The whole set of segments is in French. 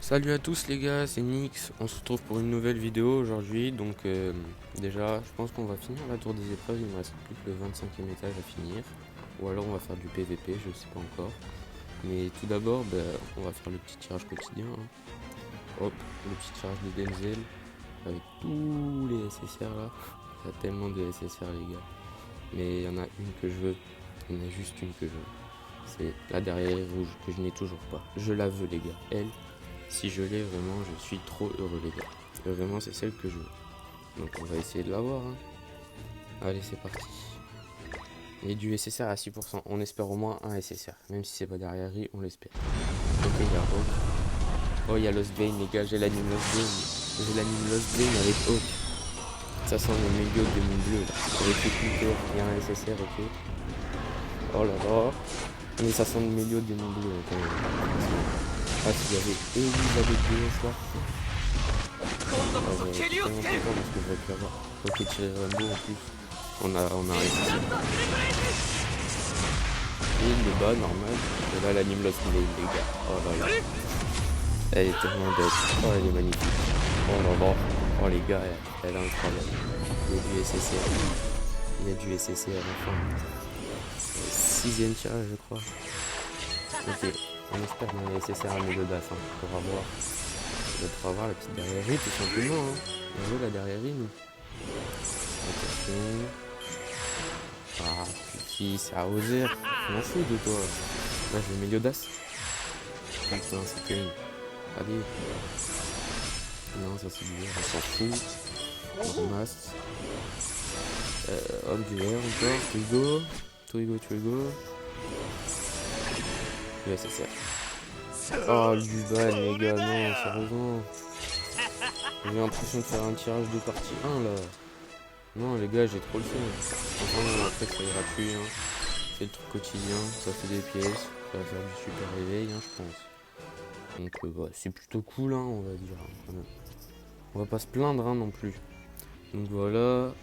Salut à tous les gars, c'est Nix, on se retrouve pour une nouvelle vidéo aujourd'hui. Donc déjà je pense qu'on va finir la tour des épreuves, il me reste plus que le 25e étage à finir. Ou alors on va faire du PVP, je sais pas encore. Mais tout d'abord on va faire le petit tirage quotidien, hein. Hop, le petit tirage de Denzel avec tous les SSR là. Il y a tellement de SSR les gars. Mais il y en a une que je veux, il y en a juste une que je veux. C'est la derrière rouge que je n'ai toujours pas. Je la veux les gars, elle. Si je l'ai vraiment, je suis trop heureux les gars. Vraiment, c'est celle que je veux. Donc on va essayer de l'avoir, hein. Allez, c'est parti. Et du SSR à 6%. On espère au moins un SSR. Même si c'est pas derrière, on l'espère. Ok, il y a Hawk. Oh, il y a Lost Bane, les gars. J'ai l'anime Lost Bane. J'ai l'anime Lost Bane avec Hawk. Ça sent le milieu de mon bleu là. Avec les clickers, il y a un SSR, ok. Oh là là. Mais ça sent le milieu de mon bleu quand même. Ah, s'il y avait Elisabeth DS là. Je suis tellement content parce que j'aurais pu avoir Rocket Cherry Rainbow en plus. On a réussi. Et le bas normal. Et là l'anime Lost Blade les gars. Oh là là. Elle est tellement belle. Oh elle est magnifique. Oh là là. Oh les gars, elle est incroyable. Il y a du SSR. Il y a du SSR enfin. 6ème tirage je crois. Ok. On espère dans les SSR à Mélodas pour avoir la petite derrière tout simplement, hein. On veut la derrière nous. Attention. Ah, petit, c'est à oser. Je m'en fous de toi. Là, je vais Mélodas. Putain, c'est terrible. Allez. Non, ça c'est bizarre, on s'en fout. On ramasse. Hop, du air encore. Twigo. Le SSR. Oh, du bal, les gars, non, sérieusement. J'ai l'impression de faire un tirage de partie 1 là. Non, les gars, j'ai trop le seum. Enfin, après, ça ira plus, hein. C'est le truc quotidien, ça fait des pièces. Ça va faire du super réveil, hein, je pense. Donc, bah, c'est plutôt cool, hein, on va dire. Voilà. On va pas se plaindre, hein, non plus. Donc, voilà.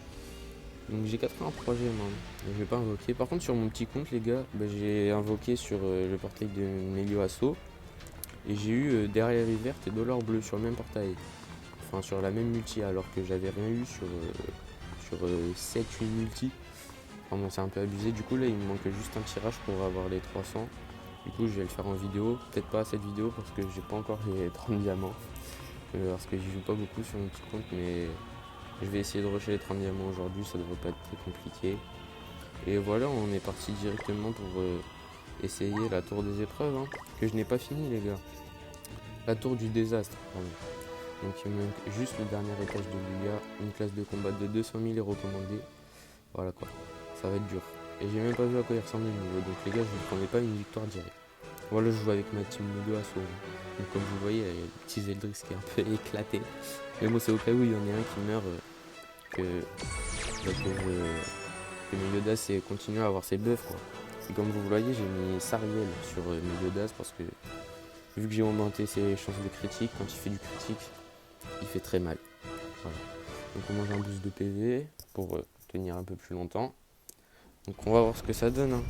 Donc, j'ai 83 gemmes, hein. Je vais pas invoquer. Par contre, sur mon petit compte, les gars, bah, j'ai invoqué sur le portail de Melio Asso. Et j'ai eu derrière les vertes et dollar bleu sur le même portail. Enfin sur la même multi alors que j'avais rien eu sur 7-8 multi. Enfin bon c'est un peu abusé. Du coup là il me manque juste un tirage pour avoir les 300. Du coup je vais le faire en vidéo. Peut-être pas cette vidéo parce que j'ai pas encore les 30 diamants. Parce que j'y joue pas beaucoup sur mon petit compte. Mais je vais essayer de rusher les 30 diamants aujourd'hui. Ça devrait pas être très compliqué. Et voilà on est parti directement pour essayer la tour des épreuves, hein, que je n'ai pas fini les gars. La tour du désastre, pardon. Donc il me manque juste le dernier étage de Lulia, une classe de combat de 200 000 est recommandée. Voilà quoi, ça va être dur. Et j'ai même pas vu à quoi il ressemblait le niveau, donc les gars je ne prendrai pas une victoire directe. Voilà je joue avec ma team Ludo Asso. Donc comme vous voyez, il y a le petit Zeldrix qui est un peu éclaté. Mais bon c'est au cas où il y en a un qui meurt que Meliodas continue à avoir ses buffs quoi. Et comme vous voyez j'ai mis Sariel sur Meliodas parce que vu que j'ai augmenté ses chances de critique, quand il fait du critique, il fait très mal. Voilà. Donc on mange un boost de PV pour tenir un peu plus longtemps. Donc on va voir ce que ça donne, hein.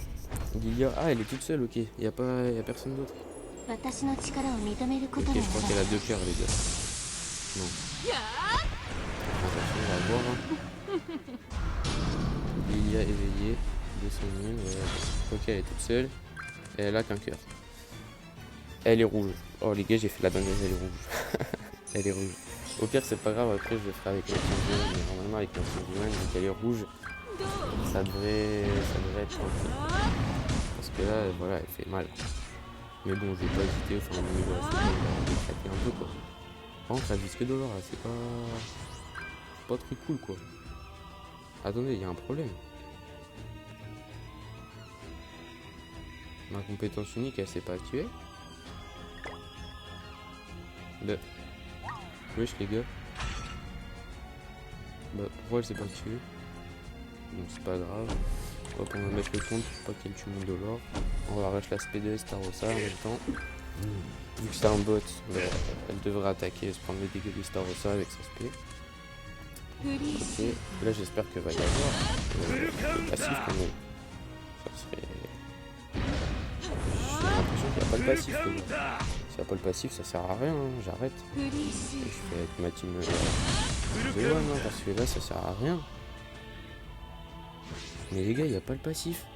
Lilia, ah elle est toute seule, ok. Il y a personne d'autre. Ok, je crois qu'elle a 2 cœurs les gars. Non. Attention, on va voir, hein. Lilia éveillée, 200 000, ok elle est toute seule. Et elle a qu'un cœur. Elle est rouge. Oh les gars j'ai fait la dinguerie, elle est rouge. Elle est rouge. Au pire c'est pas grave, après je le ferai avec la team jaune, mais normalement avec la team jaune, vu qu'elle est rouge, ça devrait être tranquille. Parce que là, voilà, elle fait mal. Mais bon, je vais pas hésiter, enfin, le niveau elle va éclater un peu quoi. Par contre, la disque d'or, c'est pas très cool quoi. Attendez, il y a un problème. Ma compétence unique, elle s'est pas activée. Wesh les gars. Bah pourquoi elle s'est pas activée? Bon c'est pas grave. Hop on va mettre le compte pour pas qu'elle tue mon dollar. On va arracher l'aspect de Starossa en même temps. Vu que c'est un bot, elle devrait attaquer et se prendre les dégâts de Starossa avec sa spé. Ok, là j'espère que va y avoir le passif quand même. Ça serait... J'ai l'impression qu'il n'y a pas de passif. S'il n'y a pas le passif, ça sert à rien, hein, j'arrête. Et je fais avec ma team The One, hein, parce que là, ça sert à rien. Mais les gars, il n'y a pas le passif.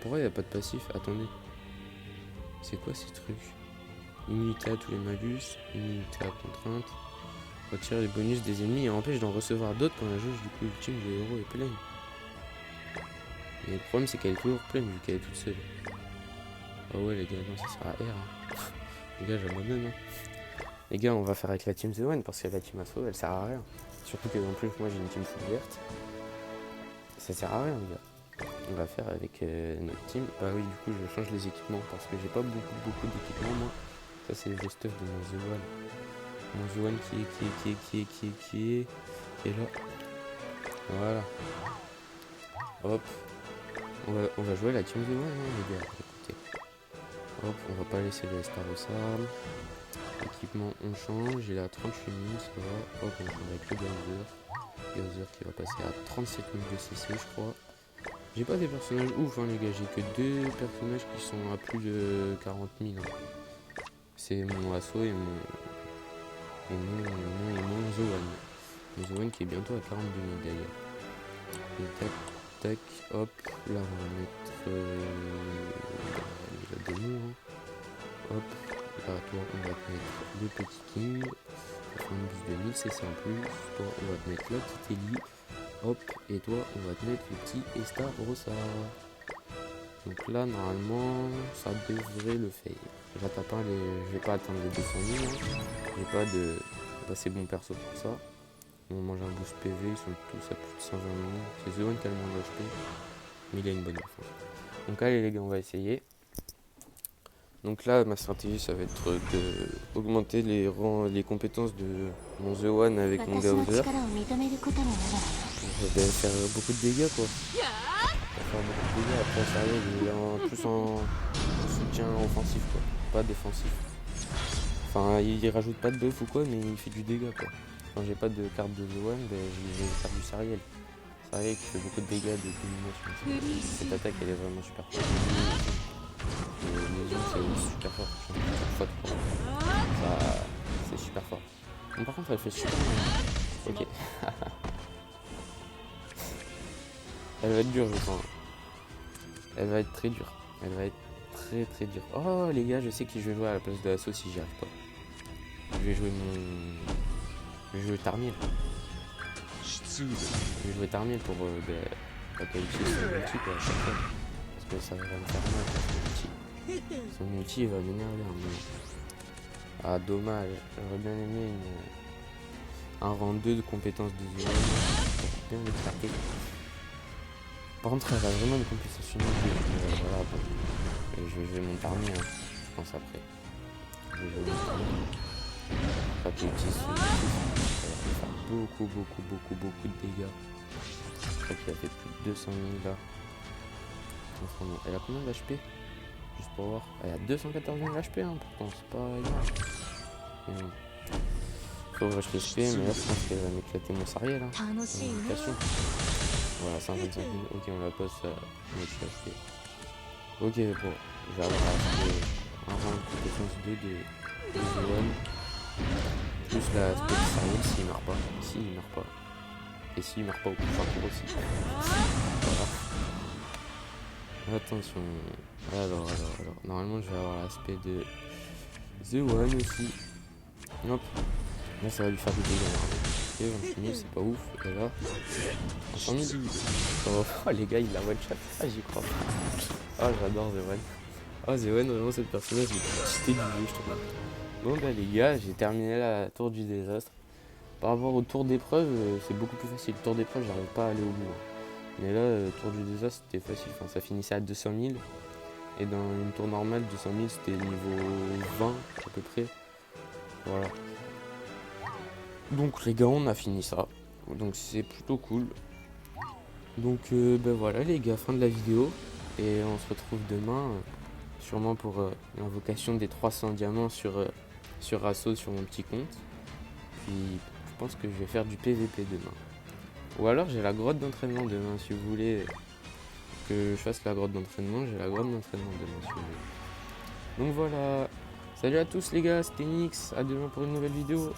Pourquoi il n'y a pas de passif? Attendez. C'est quoi ces trucs? Immunité à tous les malus, immunité à contrainte, retire les bonus des ennemis et empêche d'en recevoir d'autres quand la jauge du coup ultime du héros est pleine. Mais le problème c'est qu'elle est toujours pleine vu qu'elle est toute seule. Ah ouais les gars, non ça sert à R. Hein. Les gars j'abandonne. Hein. Les gars on va faire avec la team The One parce que la team Asso elle sert à rien. Surtout que en plus moi j'ai une team full verte. Ça sert à rien les gars. On va faire avec notre team. Bah oui du coup je change les équipements parce que j'ai pas beaucoup d'équipements moi. Ça c'est le stuff de mon The One. Mon The One qui est là. Voilà. Hop. On va jouer la team The One hein, les gars. Écoutez. Hop, on va pas laisser le Star au sable. Équipement on change. Il est à 38 000, ça va. Hop, on change avec le Gazer. Gazer qui va passer à 37 000 de CC je crois. J'ai pas des personnages ouf hein les gars. J'ai que 2 personnages qui sont à plus de 40 000 hein. C'est mon Asso et mon The One. Mon The One qui est bientôt à 42 000 d'ailleurs. Et tac, tac, hop, là on va mettre la démo. Hein. Hop, là toi on va te mettre le petit King. Ça fait un boost de 1000 CC en plus. Toi on va te mettre la petite Ellie. Hop, et toi on va te mettre le petit Estarossa. Donc là normalement ça devrait le faire. J'attends pas je vais pas atteindre les 200 000 hein. J'ai pas d'assez bon perso pour ça. On mange un boost PV, ils sont tous à plus de 120 000. C'est The One qui a le moins d'HP, mais il a une bonne défense. Donc allez les gars, on va essayer. Donc là ma stratégie ça va être d'augmenter les compétences de mon The One avec mon Gazer. Je vais faire beaucoup de dégâts quoi. Faire beaucoup de dégâts, après sérieux, il est en plus en soutien offensif quoi, pas défensif. Enfin il rajoute pas de buff ou quoi mais il fait du dégât quoi. Quand j'ai pas de carte de The One, ben, j'ai une carte du Sariel. Sariel qui fait beaucoup de dégâts de domination. Cette attaque elle est vraiment super forte. Les c'est aussi super fort. Ça c'est super fort. Mais par contre elle fait super mal. Ok. Elle va être dure je pense. Elle va être très dure. Elle va être très dure. Oh les gars, je sais qui je vais jouer à la place de Asso si j'y arrive pas. Je vais jouer Tarmiel. Je vais jouer Tarmiel pour pas qu'elle utilise son ulti quoi à chaque fois. Parce que ça va me faire mal son ulti. Son ulti va m'énerver un moment. Ah dommage, j'aurais bien aimé un rang 2 de compétences de The One pour bien l'éclater. Par contre elle a vraiment une compétence unique voilà bon. Et je vais jouer mon Tarmiel hein, je pense après. Je vais jouer mon Tarmiel. Pas qu'il utilise son ulti, ça va faire beaucoup de dégâts. Je crois qu'il a fait plus de 200 000 là. Elle a combien d'HP? Juste pour voir. Elle a 214 000 HP hein, pourtant c'est pas énorme. Faut que je l'HP mais là je pense qu'elle va m'éclater mon Sariel hein. Voilà 125 000. Ok on la pose à notre HP. Ok bon je vais avoir un rang de compétence 2 de The One. Plus la spé de Sariel s'il meurt pas. S'il meurt pas. Et s'il meurt pas au prochain tour aussi. Voilà. Attention. Alors. Normalement je vais avoir l'aspect de The One aussi. Hop. Là ça va lui faire des dégâts. Ok 26 000 c'est pas ouf. Et là. 100 000. Oh les gars il la one shot. Ah j'y crois pas. Ah j'adore The One. Oh The One vraiment c'est le personnage le plus cheaté du jeu je trouve. Bon bah les gars j'ai terminé la tour du désastre. Par rapport au tour d'épreuve c'est beaucoup plus facile. Le tour d'épreuve j'arrive pas à aller au bout. Mais là tour du désastre c'était facile. Enfin, ça finissait à 200 000. Et dans une tour normale 200 000 c'était niveau 20 à peu près. Voilà. Donc les gars on a fini ça. Donc c'est plutôt cool. Donc ben voilà les gars, fin de la vidéo. Et on se retrouve demain. Sûrement pour l'invocation des 300 diamants sur Asso sur mon petit compte. Puis je pense que je vais faire du PVP demain. Ou alors j'ai la grotte d'entraînement demain si vous voulez que je fasse la grotte d'entraînement. J'ai la grotte d'entraînement demain si vous voulez. Donc voilà. Salut à tous les gars, c'était Nix. À demain pour une nouvelle vidéo.